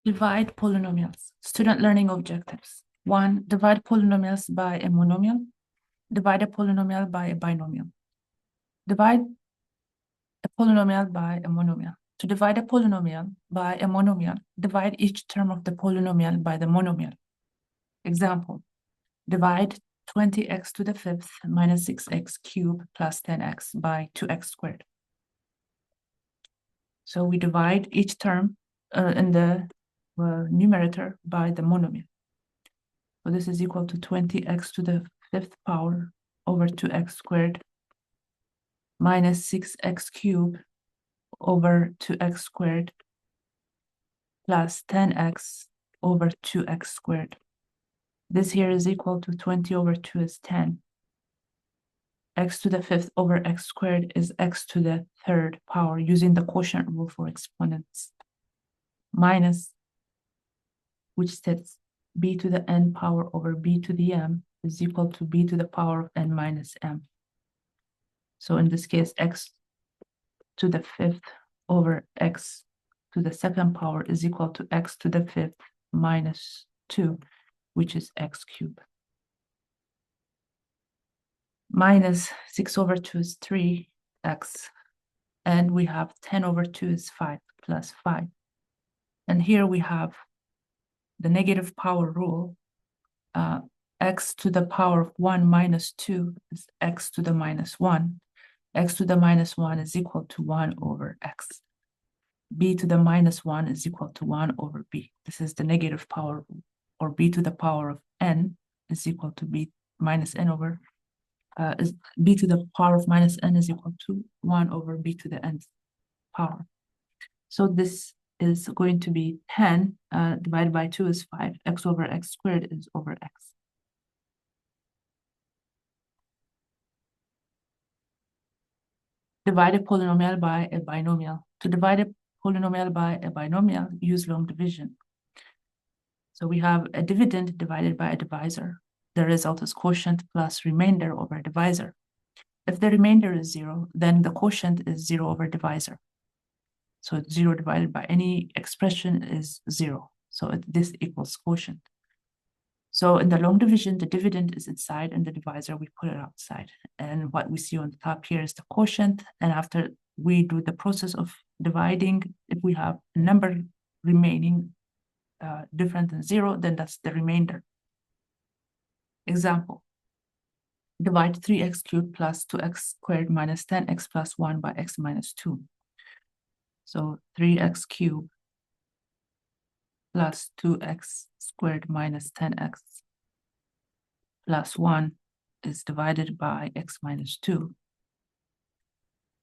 Divide polynomials. Student learning objectives. 1. Divide polynomials by a monomial. Divide a polynomial by a binomial. Divide a polynomial by a monomial. To divide a polynomial by a monomial, divide each term of the polynomial by the monomial. Example, divide 20x to the fifth minus 6x cubed plus 10x by 2x squared. So we divide each term in the numerator by the monomial. So this is equal to 20x to the fifth power over 2x squared minus 6x cubed over 2x squared plus 10x over 2x squared. This here is equal to 20 over 2 is 10. X to the fifth over x squared is x to the third power using the quotient rule for exponents. Minus, which sets b to the n power over b to the m is equal to b to the power of n minus m. So in this case, x to the fifth over x to the second power is equal to x to the fifth minus 2, which is x cubed. Minus 6 over 2 is 3x, and we have 10 over 2 is 5 plus 5. And here we have the negative power rule. X to the power of 1 minus 2 is x to the minus 1. X to the minus 1 is equal to 1 over x. B to the minus 1 is equal to 1 over b. This is the negative power rule, or b to the power of n is equal to b minus n over, is b to the power of minus n is equal to 1 over b to the nth power. So this is going to be 10 divided by 2 is 5. X over x squared is over x. Divide a polynomial by a binomial. To divide a polynomial by a binomial, use long division. So we have a dividend divided by a divisor. The result is quotient plus remainder over divisor. If the remainder is 0, then the quotient is 0 over divisor. So 0 divided by any expression is 0. So this equals quotient. So in the long division, the dividend is inside, and the divisor, we put it outside. And what we see on the top here is the quotient. And after we do the process of dividing, if we have a number remaining different than 0, then that's the remainder. Example, divide 3x cubed plus 2x squared minus 10x plus 1 by x minus 2. So 3x cubed plus 2x squared minus 10x plus 1 is divided by x minus 2.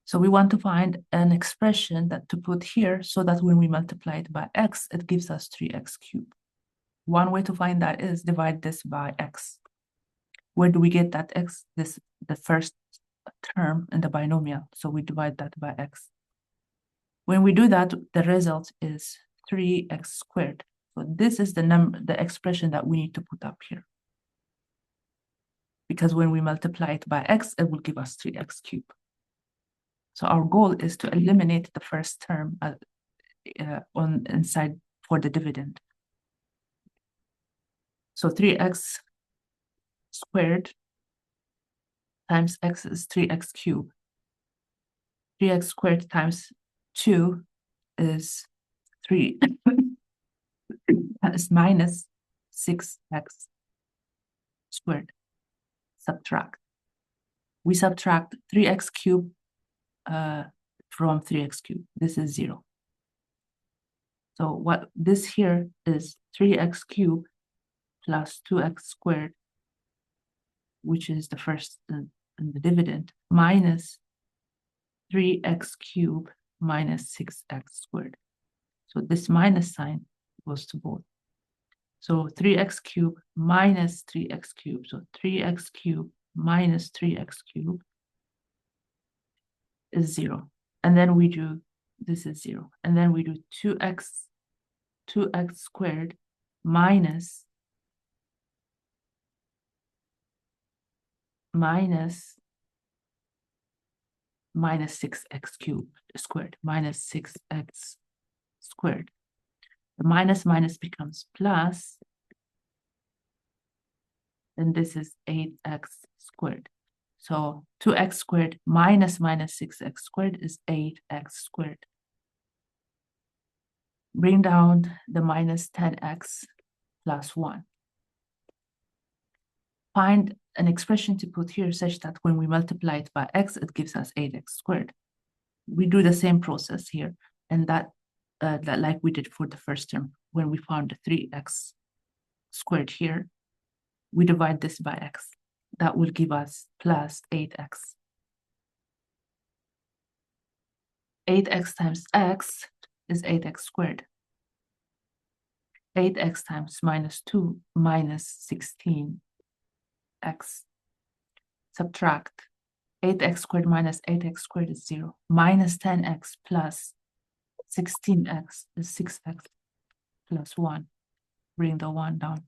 So we want to find an expression that to put here so that when we multiply it by x, it gives us 3x cubed. One way to find that is divide this by x. Where do we get that x? This the first term in the binomial. So we divide that by x. When we do that, the result is 3x squared. So this is the expression that we need to put up here. Because when we multiply it by x, it will give us 3x cubed. So our goal is to eliminate the first term on inside for the dividend. So 3x squared times x is 3x cubed. 3x squared times 2 is 3. That is minus 6x squared. Subtract. We subtract 3x cubed from 3x cubed. This is 0. So what this here is 3x cubed plus 2x squared, which is the first in the dividend, minus 3x cubed minus 6x squared. So this minus sign goes to both. So 3x cubed minus 3x cubed. So 3x cubed minus 3x cubed is 0. And then we do, this is 0. And then we do 2x squared minus 6x cubed squared, minus 6x squared. The minus minus becomes plus, and this is 8x squared. So 2x squared minus 6x squared is 8x squared. Bring down the minus 10x plus 1. Find an expression to put here such that when we multiply it by x, it gives us 8x squared. We do the same process here, and that like we did for the first term. When we found the 3x squared here, we divide this by x. That will give us plus 8x. 8x times x is 8x squared. 8x times minus 2 minus 16x. Subtract 8x squared minus 8x squared is 0. Minus 10x plus 16x is 6x plus 1. Bring the 1 down.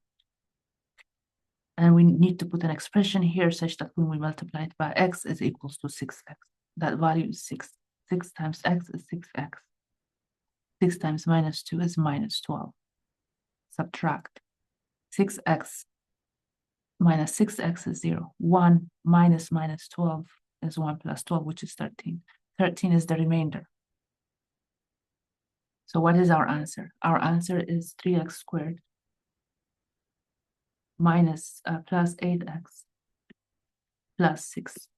And we need to put an expression here such that when we multiply it by x is equals to 6x. That value is 6. 6 times x is 6x. 6 times minus 2 is minus 12. Subtract 6x minus 6x is 0. 1 minus 12 is 1 plus 12, which is 13. 13 is the remainder. So what is our answer? Our answer is 3x squared minus plus 8x plus 6.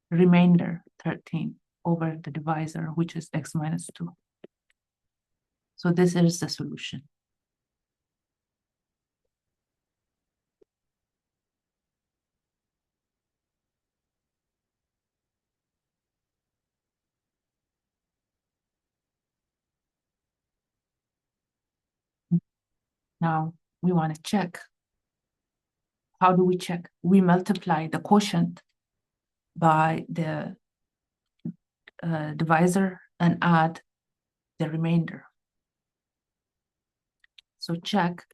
Remainder 13 over the divisor, which is x minus 2. So this is the solution. Now we want to check. How do we check? We multiply the quotient by the divisor and add the remainder. So check.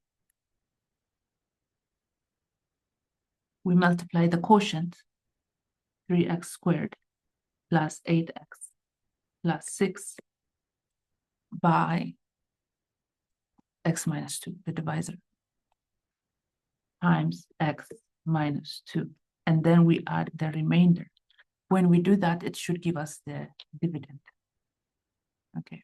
We multiply the quotient, 3x squared plus 8x plus 6 by x minus 2, the divisor, times x minus 2. And then we add the remainder. When we do that, it should give us the dividend. Okay.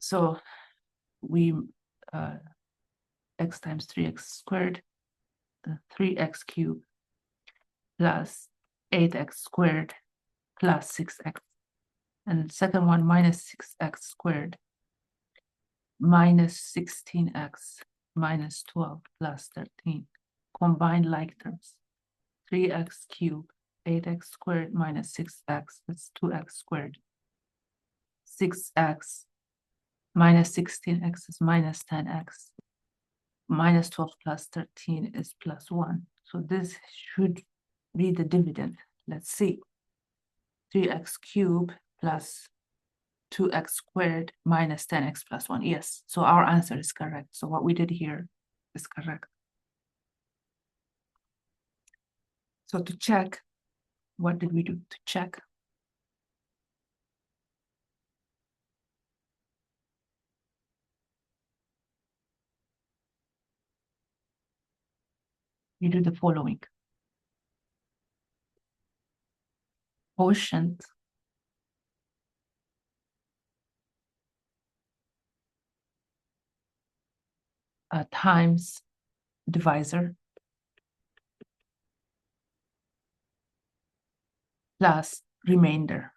So we, x times 3x squared, 3x cubed plus 8x squared plus 6x. And the second one, minus 6x squared minus 16x minus 12 plus 13. Combine like terms. 3x cubed, 8x squared minus 6x, that's 2x squared. 6x minus 16x is minus 10x. Minus 12 plus 13 is plus 1. So this should be the dividend. Let's see. 3x cubed plus 2x squared minus 10x plus 1. Yes, so our answer is correct. So what we did here is correct. So to check, what did we do to check? You do the following. Quotient times divisor plus remainder.